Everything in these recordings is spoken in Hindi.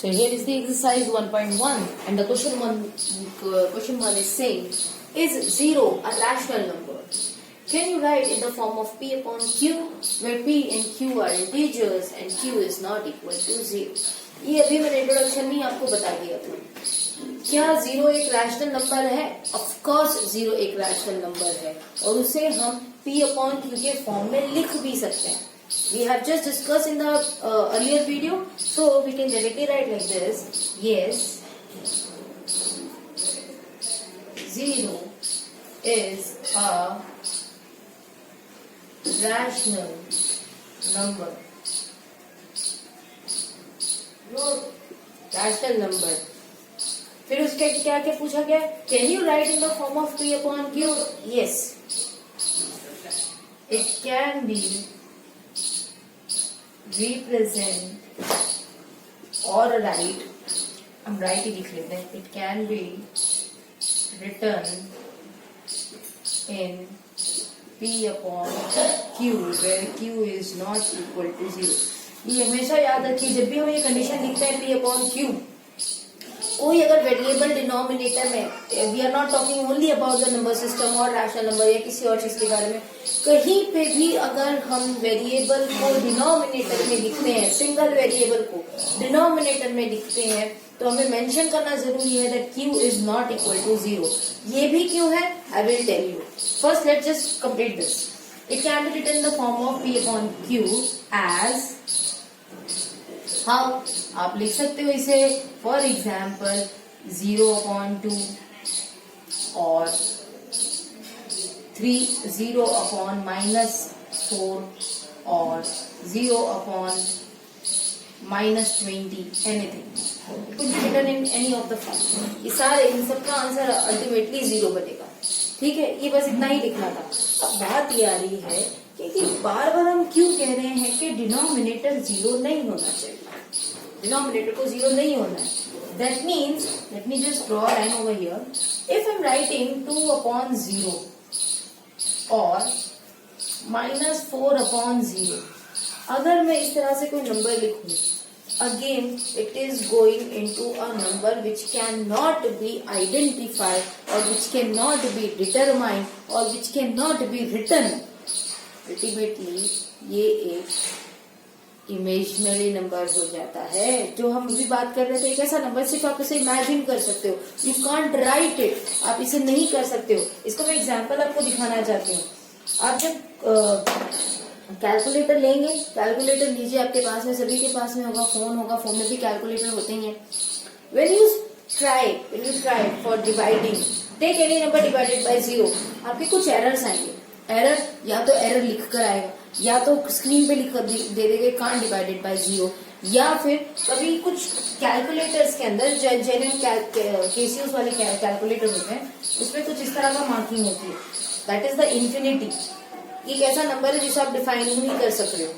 So here is the exercise 1.1 and the question one is saying, is 0 a rational number? Can you write in the form of P upon Q where P and Q are integers and Q is not equal to 0? ये अभी मैंने इंट्रोडक्शन में आपको बता दिया था. क्या 0 एक रैशनल नंबर है? ऑफ कोर्स 0 एक रैशनल नंबर है और उसे हम P upon Q के फॉर्म में लिख भी सकते हैं. We have just discussed in the earlier video, so we can directly write like this. Yes, 0 is a rational number. Rational number. फिर उसके क्या क्या पूछा गया? Can you write in the form of P upon Q? Yes, it can be represent or write. हम write ही लिख लेते हैं. It can be written in P upon Q where Q is not equal to 0. ये हमेशा याद रखिए, जब भी हम ये कंडीशन लिखते हैं P upon Q, कोई अगर वेरिएबल डिनोमिनेटर में, we are not talking only about the number system और रैशनल नंबर या किसी और चीज के बारे में, कहीं पे भी अगर हम वेरिएबल को डिनोमिनेटर में लिखते हैं, सिंगल वेरिएबल को डिनोमिनेटर में लिखते हैं, तो हमें मेंशन करना जरूरी है that Q is not equal to 0. ये भी क्यों है? I will tell you. First let's just complete this. It can be written in the form of P upon Q as, हाँ आप लिख सकते हो इसे फॉर एग्जाम्पल 0 अपॉन 2 और 0 अपॉन -4 और 0 अपॉन -20, एनीथिंग कुछ भी written in any of the form. ये सारे इन सबका आंसर अल्टीमेटली 0 बनेगा. ठीक है, ये बस इतना ही लिखना था. अब बात ये आ रही है कि बार बार हम क्यों कह रहे हैं कि डिनोमिनेटर 0 नहीं होना चाहिए, डिनोमिनेटर को 0 नहीं होना है. That means, let me just draw line over here. If I am writing 2 upon 0 और -4 अपॉन 0, अगर मैं इस तरह से कोई नंबर लिखूं, again it is going into a number which cannot be identified or which cannot be determined or which cannot be written. Ultimately ये एक इमेजिनरी नंबर हो जाता है. जो हम अभी बात कर रहे थे, एक ऐसा नंबर सिर्फ आप इसे इमेजिन कर सकते हो, यू कांट राइट इट, आप इसे नहीं कर सकते हो. इसको मैं एग्जांपल आपको दिखाना चाहती हूँ. आप जब कैलकुलेटर लेंगे, कैलकुलेटर लीजिए, आपके पास में, सभी के पास में होगा, फोन होगा, फोन में भी कैलकुलेटर होते ही हैं. when you try for dividing, take any number divided by 0, आपके कुछ एरर्स आएंगे. एरर या तो एरर लिख कर आएगा, या तो स्क्रीन पे लिख दे देंगे कांट डिवाइडेड बाय 0, या फिर कभी कुछ कैलकुलेटर्स के अंदर जेन्युइन केसीयूज वाले कैलकुलेटर होते हैं, उसमें कुछ इस तरह का मार्किंग होती है. That is the infinity. एक ऐसा नंबर है जिसे आप डिफाइन ही नहीं कर सक रहे हो.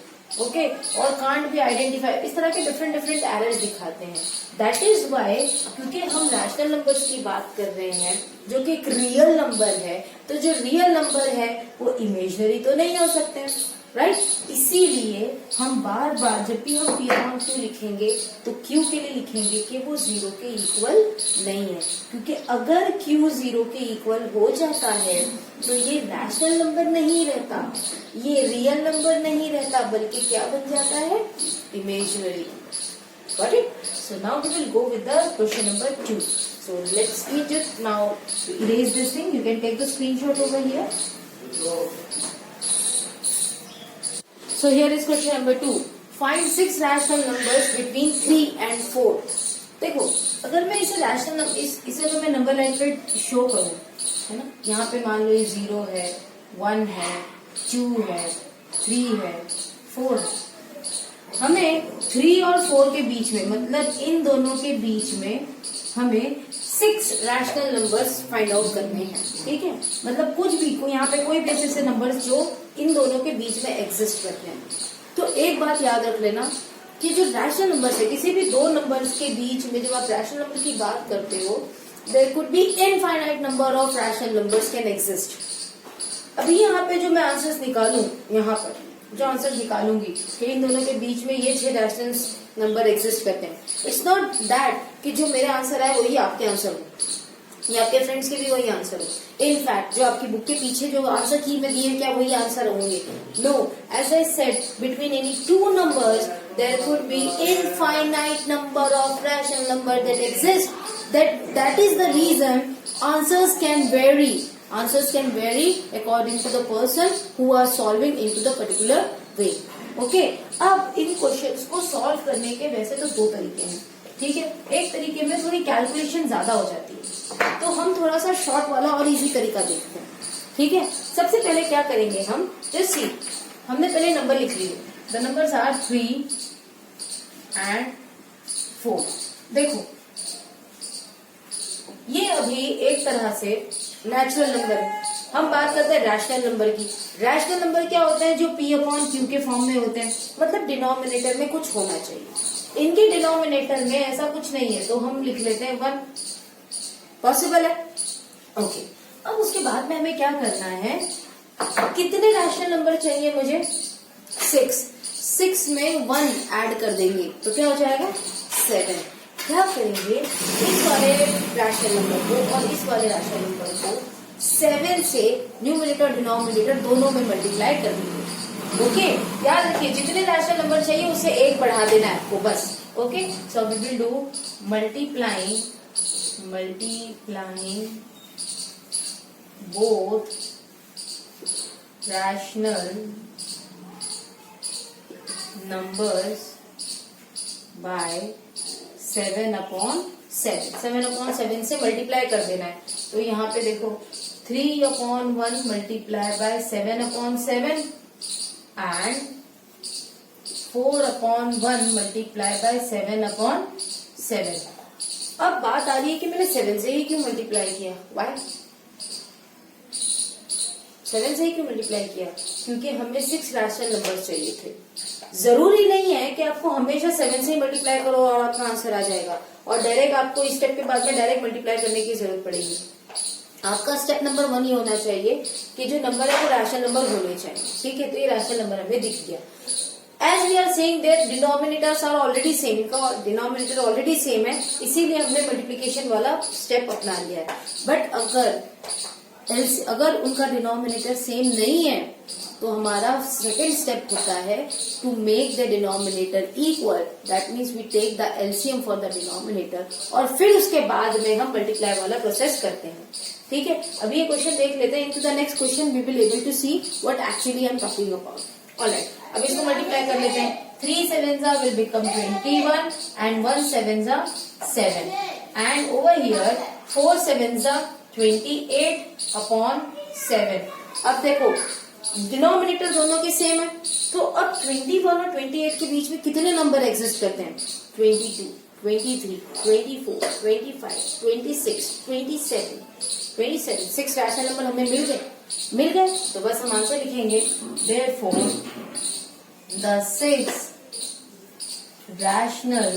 ओके, और कांट भी आइडेंटिफाई, इस तरह के डिफरेंट एरर्स दिखाते हैं. दैट इज वाई, क्योंकि हम रैशनल नंबर्स की बात कर रहे हैं जो कि एक रियल नंबर है, तो जो रियल नंबर है वो इमेजिनरी तो नहीं हो सकते हैं, राइट. इसीलिए हम बार बार जब भी हम P अपॉन Q लिखेंगे तो Q के लिए लिखेंगे कि वो 0 के इक्वल नहीं है, क्योंकि अगर Q 0 के इक्वल हो जाता है तो ये रैशनल नंबर नहीं रहता, ये रियल नंबर नहीं रहता, बल्कि क्या बन जाता है? Imaginary. Got it? So now we will go with the question number 2. So let's just now erase this thing. You can take the screenshot over here. So here is question number 2. Find 6 rational numbers between 3 and 4. देखो, अगर मैं इसे रैशनल इसे अगर मैं नंबर लाइन पे शो करूं, है ना, यहाँ पे मान लो ये 0 है, 1 है, 2 है, 3 है, 4 है. हमें 3 और 4 के बीच में, मतलब इन दोनों के बीच में हमें 6 रैशनल नंबर्स फाइंड आउट करने हैं. ठीक है, मतलब कुछ भी यहाँ पे कोई भी ऐसे नंबर्स जो इन दोनों के बीच में एग्जिस्ट करते हैं. तो एक बात याद रख लेना कि जो रैशनल नंबर्स है, किसी भी दो नंबर्स के बीच में जब आप रैशनल नंबर की बात करते हो, there could be infinite number of rational numbers can exist. अभी यहाँ पे जो मैं आंसर्स निकालूं, यहाँ पर जो आंसर निकालूंगी कि इन दोनों के बीच में ये 6 नंबर एग्जिस्ट करते हैं। इट्स नॉट दैट कि जो मेरे आंसर है वही आपके आंसर हो या आपके फ्रेंड्स के भी वही आंसर हो। इनफैक्ट जो आपकी बुक के पीछे जो आंसर की में दिए क्या वही आंसर होंगे? No, as I said between any two numbers there could be infinite number of rational number that exist. That is the reason answers can vary. Answers can vary according to the person who are solving into the particular way. Okay? अब इन क्वेश्चंस को सॉल्व करने के वैसे तो दो तरीके हैं, ठीक है। एक तरीके में थोड़ी कैलकुलेशन ज्यादा हो जाती है, तो हम थोड़ा सा शॉर्ट वाला और इजी तरीका देखते हैं, ठीक है। सबसे पहले क्या करेंगे हम, जस्ट सी, हमने पहले नंबर लिख लिए, द नंबर्स आर 3 and 4। देखो ये अभी एक तरह से नेचुरल नंबर है। हम बात करते हैं रैशनल नंबर की। रैशनल नंबर क्या होते हैं? जो P/Q के फॉर्म में होते हैं, मतलब डिनोमिनेटर में कुछ होना चाहिए। इनके डिनोमिनेटर में ऐसा कुछ नहीं है, तो हम लिख लेते हैं 1। पॉसिबल है? ओके। अब उसके बाद में हमें क्या करना है, कितने रैशनल नंबर चाहिए मुझे? 6 में 1 ऐड कर देंगे तो क्या हो जाएगा? 7। क्या करेंगे, इस वाले रैशनल नंबर को और इस वाले रैशनल नंबर को 7 से न्यूमरेटर और डिनोमिनेटर दोनों में मल्टीप्लाई कर देंगे। ओके, याद रखिए जितने रैशनल नंबर चाहिए उससे 1 बढ़ा देना है आपको बस। Okay, so we will do multiplying both rational numbers by 7/7। 7/7 से मल्टीप्लाई कर देना है, तो यहाँ पे देखो 3/1 multiply by 7/7 and 4/1 multiply by 7/7। अब बात आ रही है कि मैंने 7 से ही क्यों मल्टीप्लाई किया? वाई 7 से ही क्यों मल्टीप्लाई किया? क्योंकि हमें 6 रैशनल नंबर चाहिए थे। जरूरी नहीं है कि आपको हमेशा 7 से ही मल्टीप्लाई करो और आपका आंसर आ जाएगा, और डायरेक्ट आपको इस स्टेप के बाद में डायरेक्ट मल्टीप्लाई करने की जरूरत पड़ेगी। आपका स्टेप नंबर 1 ही होना चाहिए कि जो नंबर है वो रैशनल नंबर होने चाहिए, ठीक है। तो ये रैशनल नंबर हमें दिख गया। As we are saying that denominators are already same, इनका डिनोमिनेटर ऑलरेडी सेम है, इसीलिए हमने मल्टीप्लीकेशन वाला स्टेप अपना लिया है। बट अगर उनका डिनोमिनेटर सेम नहीं है तो हमारा सेकेंड स्टेप होता है to make the denominator equal. That means we take the LCM for the denominator, और फिर उसके बाद में हम मल्टीप्लाई वाला प्रोसेस करते हैं, ठीक है। अभी ये क्वेश्चन देख लेते हैं। Into the next question we will able to see what actually I am talking about. Alright, अब इसको मल्टीप्लाई कर लेते हैं। 3 7s will become 21 and 1 7s are 7, and over here 4 7s are 28/7। अब देखो डिनोमिनेटर दोनों के सेम है, तो अब 21 और 28 के बीच में कितने नंबर एग्जिस्ट करते हैं? 22, 23, 24, 25, 26, 27। 6 रैशनल नंबर हमें मिल गए, तो बस हम आंसर लिखेंगे। Therefore, the 6 rational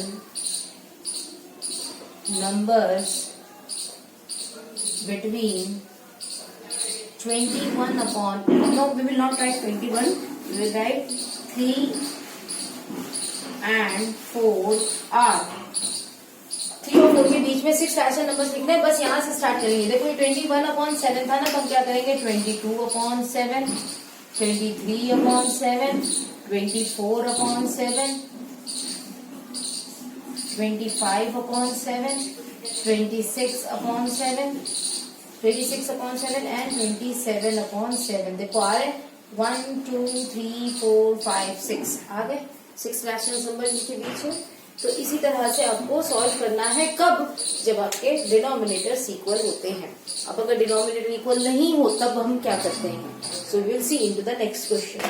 numbers between 21 upon, no, we will not write 21, we will write 3 and 4 are। 3 और 4 के बीच में 6 रैशनल नंबर्स लिखने हैं, बस यहाँ से स्टार्ट करेंगे। देखो 21/7 था ना, तो हम क्या करेंगे? 22/7, 23/7, 24/7, 25/7, 26/7, 26/7 and 27/7। देखो आ रहे 1 2 3 4 5 6 आ गए 6 रैशनल नंबर के बीच में। तो इसी तरह से आपको सॉल्व करना है। कब? जब आपके डिनोमिनेटर्स इक्वल होते हैं। अब अगर डिनोमिनेटर इक्वल नहीं हो तब हम क्या करते हैं? So we will see into the next question.